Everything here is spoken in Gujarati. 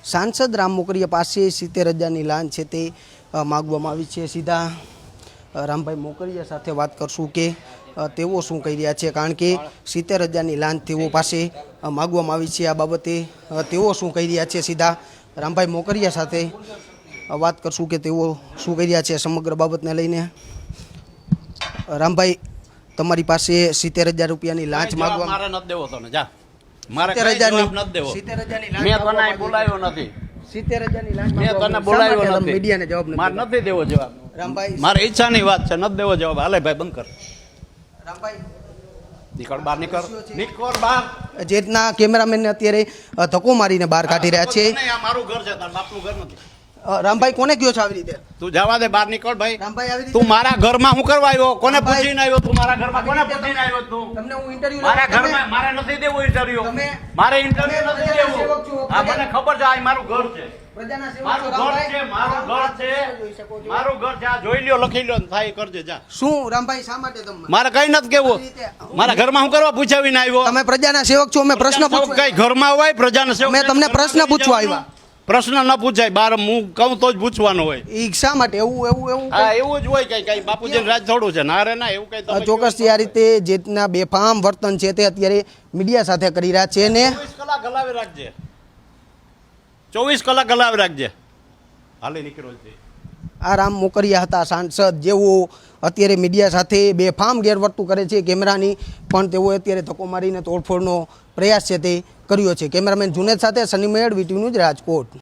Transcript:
સાંસદ રામ મોકરિયા પાસે 70,000ની લાંચ છે તે માગવામાં આવી છે। સીધા રામભાઈ મોકરિયા સાથે વાત કરશું કે તેઓ શું કહી રહ્યા છે, કારણ કે 70,000ની લાંચ તેઓ પાસે માગવામાં આવી છે। આ બાબતે તેઓ શું કહી રહ્યા છે, સીધા રામભાઈ મોકરિયા સાથે વાત કરશું કે તેઓ શું કહી રહ્યા છે સમગ્ર બાબતને લઈને। રામભાઈ, તમારી પાસે 70,000 રૂપિયાની લાંચ માગવા મારે નથી દેવો તને, જા મારે 70,000 નથી દેવો। 70,000ની મેં તને બોલાવ્યો નથી, 70,000ની લાંચ મેં તને બોલાવ્યો નથી, મીડિયાને જવાબ મારે નથી દેવો જવાબ। રામભાઈ, મારી ઈચ્છાની વાત છે, નથી દેવો જવાબ। હાલે ભાઈ બંધ કર, રામભાઈ નીકળ બહાર, નીકળ બહાર। જેતના કેમેરામેનને અત્યારે ધક્કો મારીને બહાર કાઢી રહ્યા છે। આ મારું ઘર છે, તારા બાપનું ઘર નથી। રામભાઈ, કોને કયો છો આવી રીતે? તું જવા દે, બહાર નીકળ ભાઈ। રામભાઈ, આવી રીતે તું મારા ઘરમાં હું કરવા આવ્યો? કોને રામભાઈ, પૂછીને આવ્યો તું? મારા ઘરમાં કોને પૂછીને આવ્યો તું? તમને હું ઇન્ટરવ્યુ મારા ઘરમાં મારે નથી દેવું ઇન્ટરવ્યુ, મારે ઇન્ટરવ્યુ નથી દેવું। આ મને ખબર છે, આ મારું ઘર છે, પ્રજાના સેવક મારું છો ઘર છે, મારું ઘર છે, મારું ઘર છે। આ જોઈ લ્યો, લખી લ્યો, થાય કરજે જા। શું રામભાઈ, શા માટે તમે મારે કઈ નથી કેવું। મારા ઘરમાં હું કરવા પૂછાવીને આવ્યો? તમે પ્રજાના સેવક છો, અમે પ્રશ્ન પૂછવા કઈ ઘરમાં હોય પ્રજાના સેવક? મેં તમને પ્રશ્ન પૂછવા આવ્યા। પ્રશ્ન ન પૂછાય, બાર હું કહું તો જ પૂછવાનું હોય। ઈ શા માટે એવું હા, એવું જ હોય। કઈ બાપુજી રાજ થોડું છે ના રે ના, એવું કઈ તમે ચોક્કસથી આ રીતે જેતના બેફામ વર્તન છે તે અત્યારે મીડિયા સાથે કરી રહ્યા છે ને 24 કલાક હલાવી રાખજે, 24 કલાક હલાવી રાખજે। હાલે નીકળો છે। આ રામ મોકરિયા હતા સાંસદ, જેઓ અત્યારે મીડિયા સાથે બેફામ ગેરવર્તું કરે છે કેમેરાની, પણ તેઓ અત્યારે ધક્કો મારીને તોડફોડનો પ્રયાસ છે તે કર્યો છે। કેમેરામેન જુનેદ સાથે સની મેળ, વીટીવી ન્યૂઝ, રાજકોટ।